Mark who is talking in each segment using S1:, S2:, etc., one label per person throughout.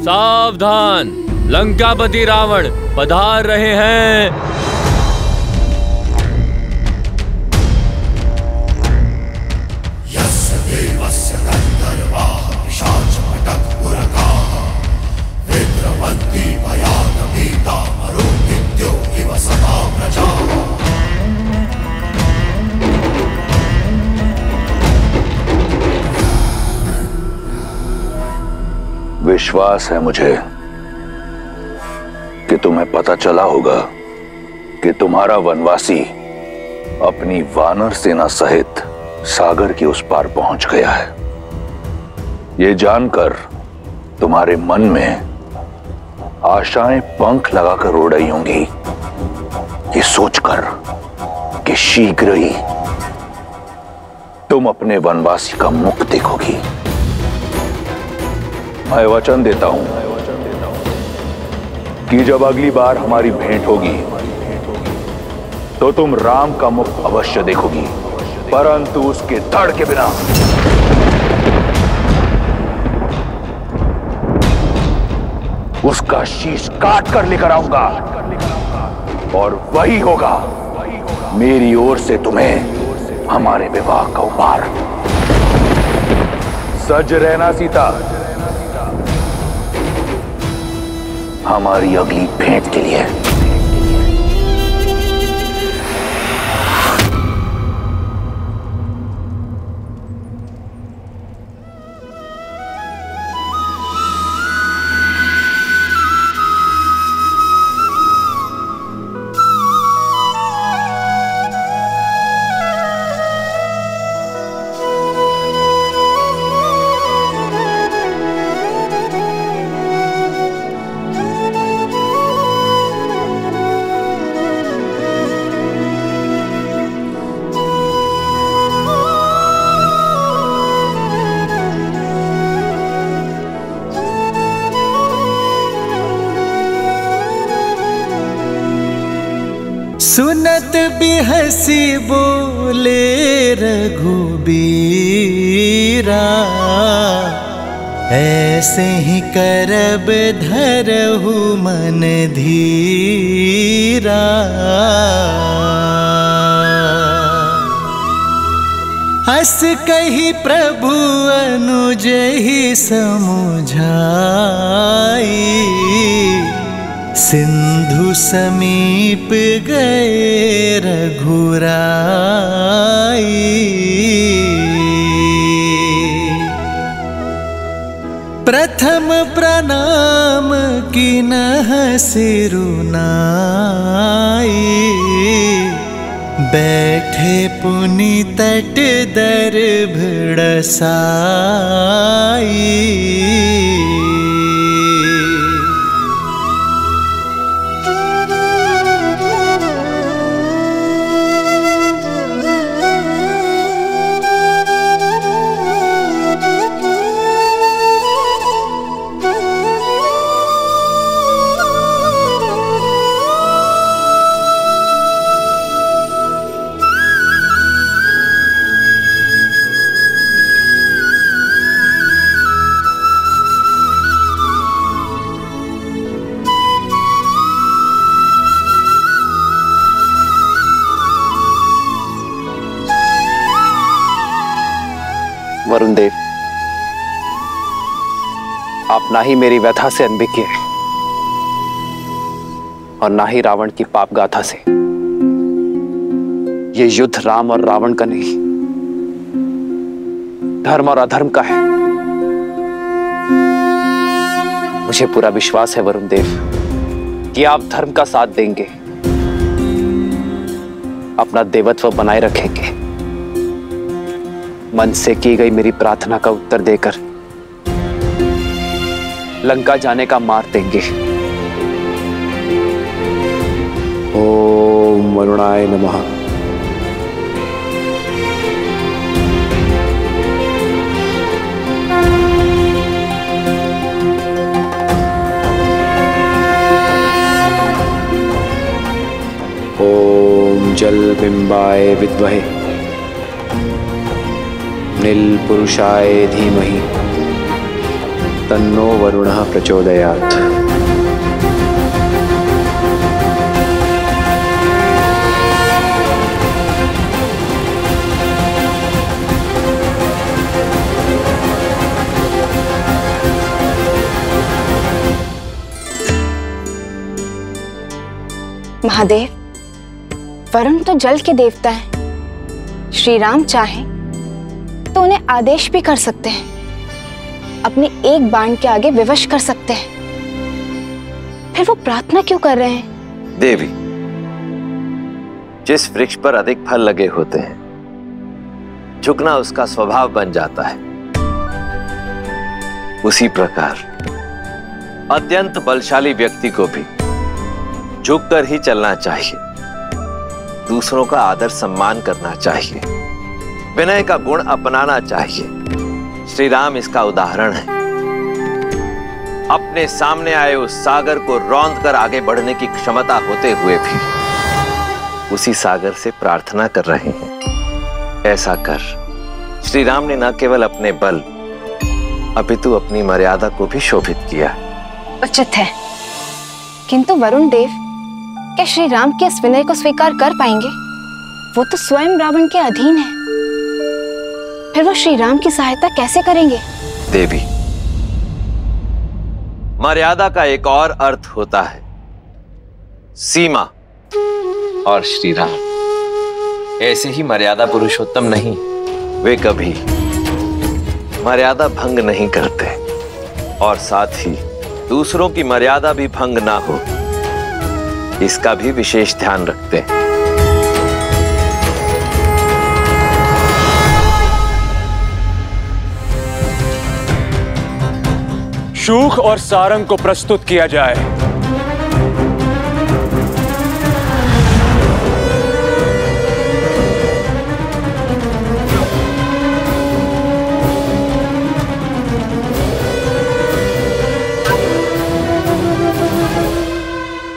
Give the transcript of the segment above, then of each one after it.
S1: सावधान, लंकापति रावण पधार रहे हैं।
S2: विश्वास है मुझे कि तुम्हें पता चला होगा कि तुम्हारा वनवासी अपनी वानर सेना सहित सागर के उस पार पहुंच गया है। ये जानकर तुम्हारे मन में आशाएं पंख लगाकर उड़ रही होंगी, ये सोचकर कि शीघ्र ही तुम अपने वनवासी का मुख देखोगी। मैं वचन देता हूं कि जब अगली बार हमारी भेंट होगी तो तुम राम का मुख अवश्य देखोगी, परंतु उसके धड़ के बिना। उसका शीश काट कर लेकर आऊंगा और वही होगा मेरी ओर से तुम्हें हमारे विवाह का उपहार। सज रहना सीता, हमारी अगली भेंट के लिए।
S3: सुनत भी हंसी बोले रघुबीरा, ऐसे ही करब धरहु मन धीरा। हंस कही प्रभु अनुज ही समुझाई, सिंधु समीप गए रघुराई। प्रथम प्रणाम कीन्ह सिरुनाई, बैठे पुनि तट दर्भ साई।
S4: वरुण देव, आप ना ही मेरी व्यथा से अनभिज्ञ हैं और ना ही रावण की पाप गाथा से। ये युद्ध राम और रावण का नहीं, धर्म और अधर्म का है। मुझे पूरा विश्वास है वरुण देव कि आप धर्म का साथ देंगे, अपना देवत्व बनाए रखेंगे, मन से की गई मेरी प्रार्थना का उत्तर देकर लंका जाने का मार्ग देंगे। ओम वरुणाय नमः। ओम जल बिंबाय विद्महे नील पुरुषाय धीमहि तन्नो वरुणः प्रचोदयात्।
S5: महादेव, वरुण तो जल के देवता हैं। श्री राम चाहे तो उन्हें आदेश भी कर सकते हैं, अपने एक बाण के आगे विवश कर सकते हैं। फिर वो प्रार्थना क्यों कर रहे हैं?
S6: देवी, जिस वृक्ष पर अधिक फल लगे होते हैं, झुकना उसका स्वभाव बन जाता है। उसी प्रकार अत्यंत बलशाली व्यक्ति को भी झुककर ही चलना चाहिए, दूसरों का आदर सम्मान करना चाहिए, विनय का गुण अपनाना चाहिए। श्री राम इसका उदाहरण है। अपने सामने आए उस सागर को रौंद कर आगे बढ़ने की क्षमता होते हुए भी उसी सागर से प्रार्थना कर रहे हैं। ऐसा कर श्री राम ने न केवल अपने बल अपितु अपनी मर्यादा को भी शोभित किया।
S5: उचित है, किंतु वरुण देव, क्या श्री राम के इस विनय को स्वीकार कर पाएंगे? वो तो स्वयं रावण के अधीन है। फिर वो श्री राम की सहायता कैसे करेंगे?
S6: देवी, मर्यादा का एक और अर्थ होता है सीमा, और श्री राम ऐसे ही मर्यादा पुरुषोत्तम नहीं। वे कभी मर्यादा भंग नहीं करते और साथ ही दूसरों की मर्यादा भी भंग ना हो, इसका भी विशेष ध्यान रखते हैं।
S7: शूख और सारंग को प्रस्तुत किया जाए।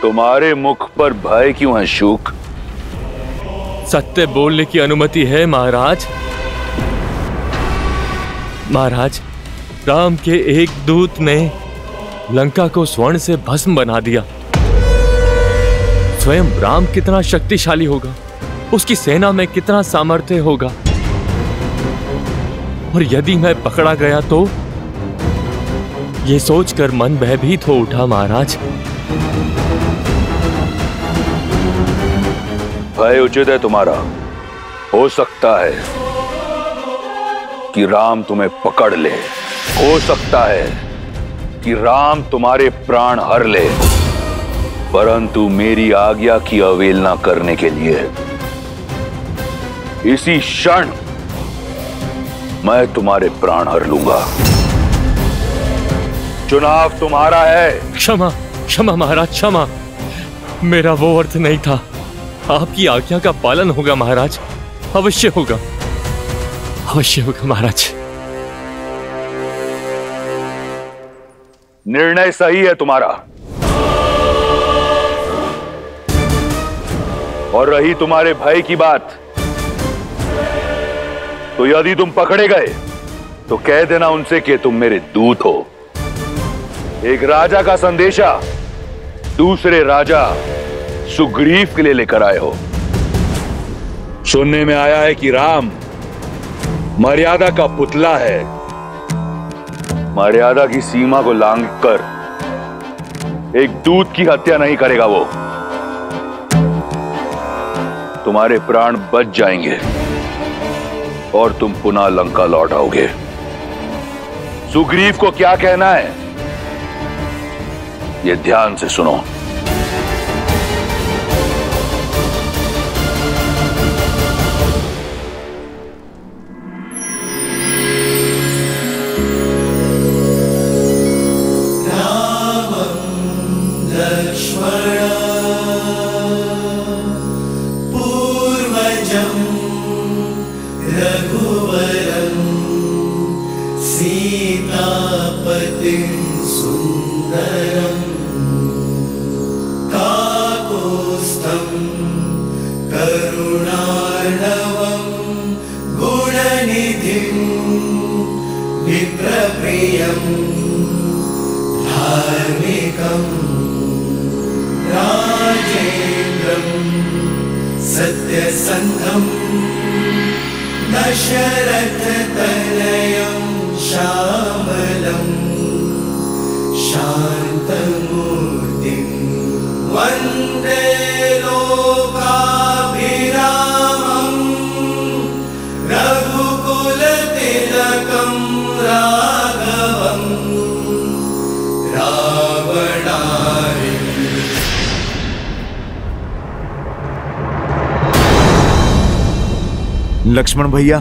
S2: तुम्हारे मुख पर भय क्यों है शूक?
S1: सत्य बोलने की अनुमति है महाराज। महाराज, राम के एक दूत ने लंका को स्वर्ण से भस्म बना दिया। स्वयं राम कितना शक्तिशाली होगा, उसकी सेना में कितना सामर्थ्य होगा, और यदि मैं पकड़ा गया तो? यह सोचकर मन भयभीत हो उठा महाराज।
S2: भय उचित है तुम्हारा। हो सकता है कि राम तुम्हें पकड़ ले, हो सकता है कि राम तुम्हारे प्राण हर ले, परंतु मेरी आज्ञा की अवहेलना करने के लिए इसी क्षण मैं तुम्हारे प्राण हर लूंगा। चुनाव तुम्हारा है।
S1: क्षमा क्षमा महाराज, क्षमा। मेरा वो अर्थ नहीं था। आपकी आज्ञा का पालन होगा महाराज, अवश्य होगा, अवश्य होगा महाराज।
S2: निर्णय सही है तुम्हारा। और रही तुम्हारे भय की बात, तो यदि तुम पकड़े गए तो कह देना उनसे कि तुम मेरे दूत हो। एक राजा का संदेशा दूसरे राजा सुग्रीव के लिए लेकर आए हो। सुनने में आया है कि राम मर्यादा का पुतला है। मर्यादा की सीमा को लांघकर एक दूत की हत्या नहीं करेगा वो। तुम्हारे प्राण बच जाएंगे और तुम पुनः लंका लौट आओगे। सुग्रीव को क्या कहना है, ये ध्यान से सुनो।
S3: विप्रप्रियम् सत्यसन्धं दशरथतनयं श्यामलं शान्तमूर्तिं वन्दे लोकाभिरामं रघुकुलतिलकं राघवं रावणारि।
S8: लक्ष्मण भैया,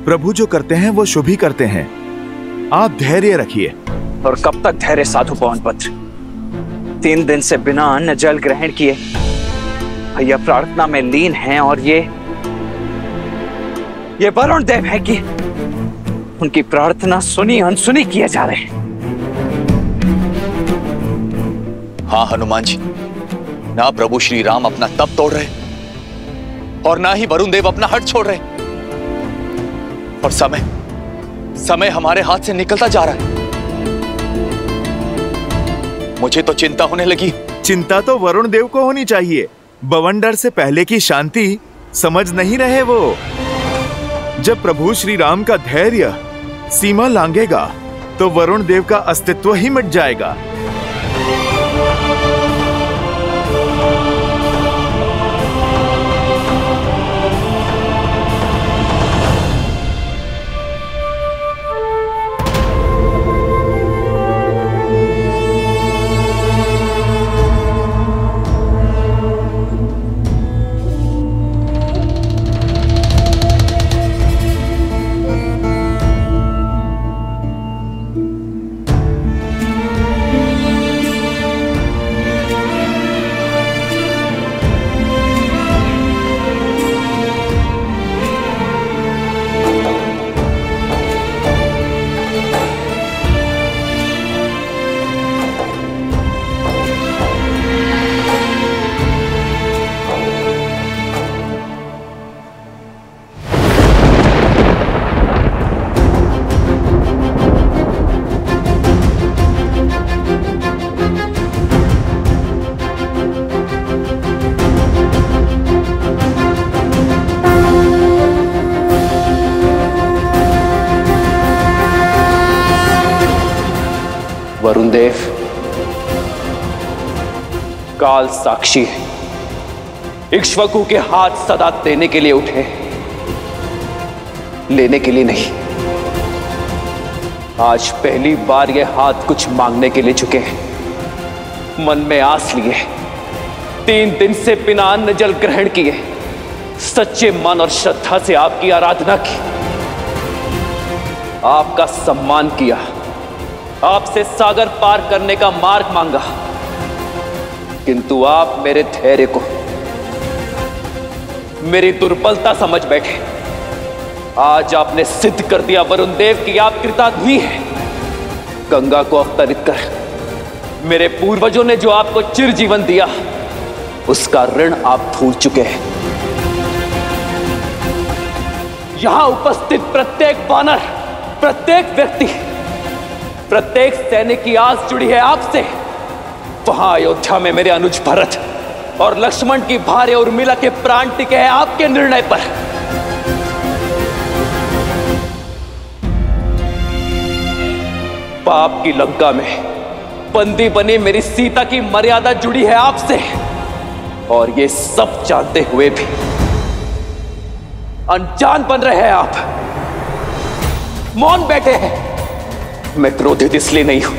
S8: प्रभु जो करते हैं वो शुभ ही करते हैं। आप धैर्य रखिए।
S4: और कब तक धैर्य साधु पवनपुत्र? 3 दिन से बिना अन्न जल ग्रहण किए भैया प्रार्थना में लीन हैं, और ये वरुण देव है कि उनकी प्रार्थना सुनी अनसुनी किए जा रहे हैं।
S9: हाँ हनुमान जी, ना प्रभु श्री राम अपना तप तोड़ रहे और ना ही वरुण देव अपना हट छोड़ रहे, और समय हमारे हाथ से निकलता जा रहा है। मुझे तो चिंता होने लगी।
S8: चिंता तो वरुण देव को होनी चाहिए। बवंडर से पहले की शांति समझ नहीं रहे वो। जब प्रभु श्री राम का धैर्य सीमा लांघेगा तो वरुण देव का अस्तित्व ही मिट जाएगा।
S4: वरुण देव काल साक्षी है, इक्ष्वाकु के हाथ सदा देने के लिए उठे, लेने के लिए नहीं। आज पहली बार ये हाथ कुछ मांगने के लिए झुके हैं। मन में आस लिए, 3 दिन से बिना अन्न जल ग्रहण किए, सच्चे मन और श्रद्धा से आपकी आराधना की, आपका सम्मान किया, आपसे सागर पार करने का मार्ग मांगा, किंतु आप मेरे धैर्य को मेरी दुर्बलता समझ बैठे। आज आपने सिद्ध कर दिया वरुण देव कि आप कृतार्थी हैं। गंगा को अवतरित कर मेरे पूर्वजों ने जो आपको चिर जीवन दिया, उसका ऋण आप भूल चुके हैं। यहां उपस्थित प्रत्येक वानर, प्रत्येक व्यक्ति, प्रत्येक सैनिक की आस जुड़ी है आपसे। वहां अयोध्या में मेरे अनुज भरत और लक्ष्मण की भार्य उर्मिला के प्राण टिके हैं आपके निर्णय पर। पाप की लंका में बंदी बनी मेरी सीता की मर्यादा जुड़ी है आपसे, और ये सब जानते हुए भी अनजान बन रहे हैं आप, मौन बैठे हैं। मैं क्रोधित इसलिए नहीं हूं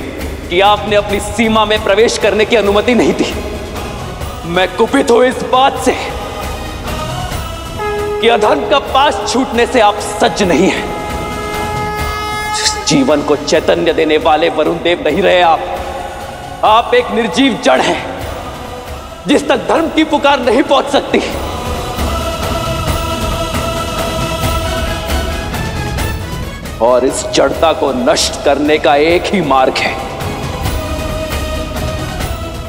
S4: कि आपने अपनी सीमा में प्रवेश करने की अनुमति नहीं दी। मैं कुपित हूं इस बात से कि अधर्म का पास छूटने से आप सज्ज नहीं हैं। जीवन को चैतन्य देने वाले वरुण देव नहीं रहे आप एक निर्जीव जड़ हैं, जिस तक धर्म की पुकार नहीं पहुंच सकती। और इस जड़ता को नष्ट करने का एक ही मार्ग है,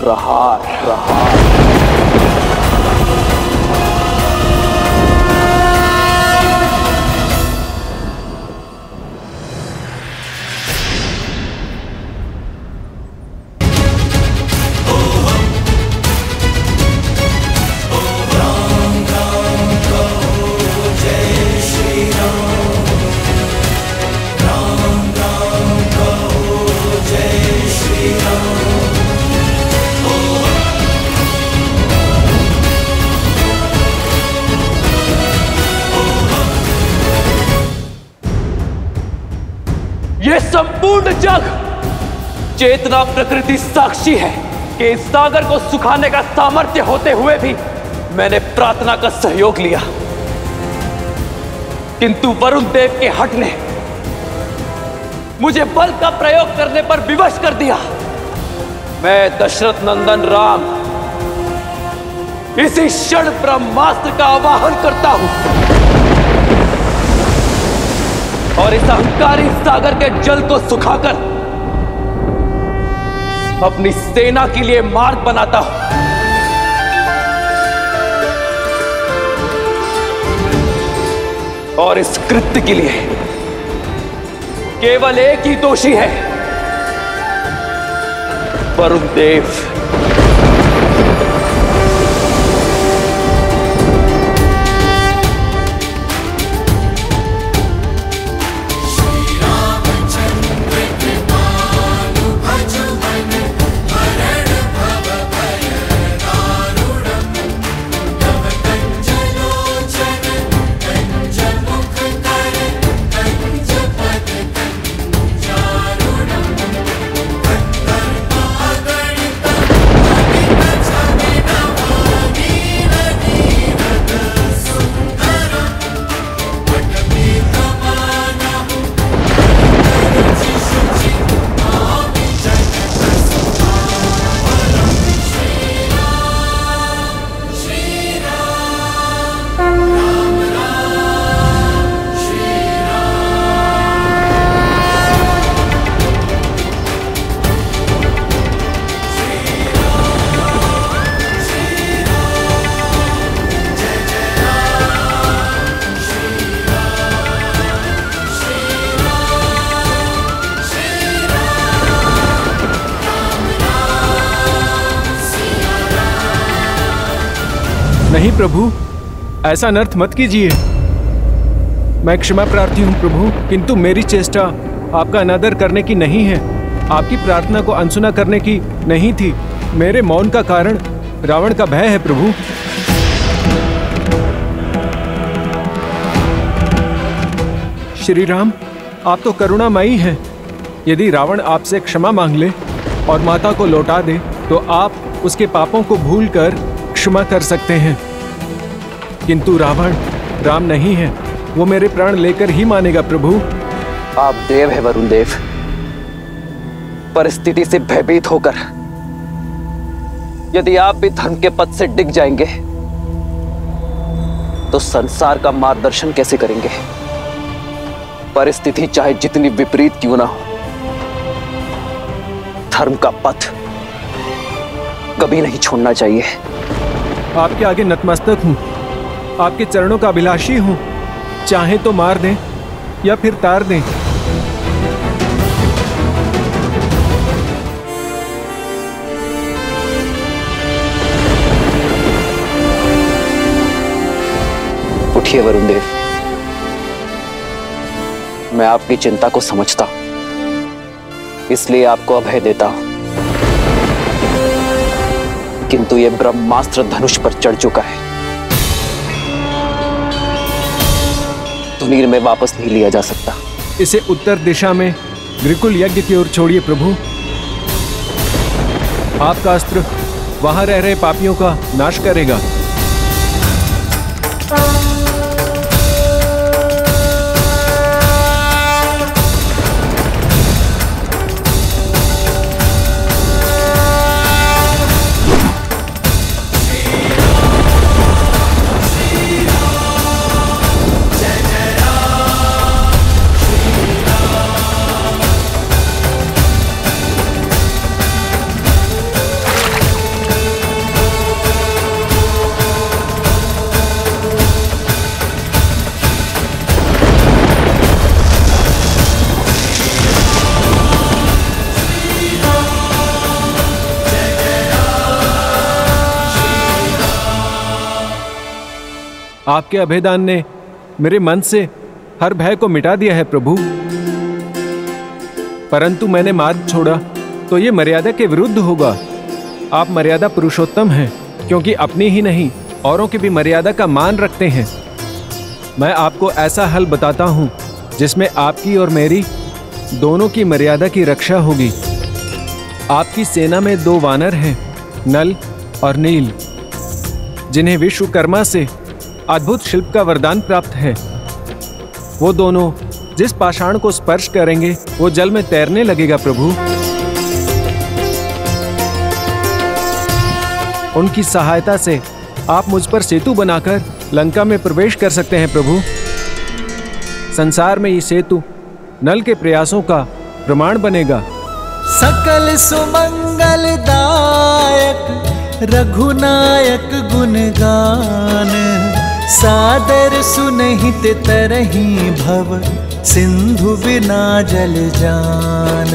S4: प्रहार। संपूर्ण जग, चेतना प्रकृति साक्षी है कि इस सागर को सुखाने का सामर्थ्य होते हुए भी मैंने प्रार्थना का सहयोग लिया, किंतु वरुण देव के हठ ने मुझे बल का प्रयोग करने पर विवश कर दिया। मैं दशरथ नंदन राम इसी क्षण ब्रह्मास्त्र का आवाहन करता हूं और इस अहंकारी सागर के जल को सुखाकर अपनी सेना के लिए मार्ग बनाता हूं। और इस कृत्य के लिए केवल एक ही दोषी है, वरुण देव।
S10: नहीं प्रभु, ऐसा अनर्थ मत कीजिए। मैं क्षमा प्रार्थी हूँ प्रभु, किंतु मेरी चेष्टा आपका अनादर करने की नहीं है, आपकी प्रार्थना को अनसुना करने की नहीं थी। मेरे मौन का कारण रावण का भय है प्रभु। श्री राम, आप तो करुणामयी हैं। यदि रावण आपसे क्षमा मांग ले और माता को लौटा दे तो आप उसके पापों को भूलकर क्षमा कर सकते हैं, किंतु रावण राम नहीं है, वो मेरे प्राण लेकर ही मानेगा प्रभु।
S4: आप देव है वरुण देव, परिस्थिति से भयभीत होकर यदि आप भी धर्म के पद से डिग जाएंगे तो संसार का मार्गदर्शन कैसे करेंगे? परिस्थिति चाहे जितनी विपरीत क्यों ना हो, धर्म का पथ कभी नहीं छोड़ना चाहिए।
S10: आपके आगे नतमस्तक हूं, आपके चरणों का अभिलाषी हूं। चाहे तो मार दें या फिर तार दें।
S4: उठिए वरुण देव, मैं आपकी चिंता को समझता हूं, इसलिए आपको अभय देता हूं, किंतु यह ब्रह्मास्त्र धनुष पर चढ़ चुका है, तुनीर में वापस नहीं लिया जा सकता।
S10: इसे उत्तर दिशा में ग्रिकुल यज्ञ की ओर छोड़िए प्रभु। आपका अस्त्र वहां रह रहे पापियों का नाश करेगा। आपके अभेदान ने मेरे मन से हर भय को मिटा दिया है प्रभु, परंतु मैंने मार्ग छोड़ा तो ये मर्यादा के विरुद्ध होगा। आप मर्यादा पुरुषोत्तम हैं, क्योंकि अपनी ही नहीं औरों की भी मर्यादा का मान रखते हैं। मैं आपको ऐसा हल बताता हूं जिसमें आपकी और मेरी दोनों की मर्यादा की रक्षा होगी। आपकी सेना में 2 वानर हैं, नल और नील, जिन्हें विश्वकर्मा से अद्भुत शिल्प का वरदान प्राप्त है। वो दोनों जिस पाषाण को स्पर्श करेंगे वो जल में तैरने लगेगा प्रभु। उनकी सहायता से आप मुझ पर सेतु बनाकर लंका में प्रवेश कर सकते हैं प्रभु। संसार में ये सेतु नल के प्रयासों का प्रमाण बनेगा।
S11: सकल सुमंगलदायक रघुनायक गुणगान, सादर सुनहित तरही भव सिंधु बिना जल जान।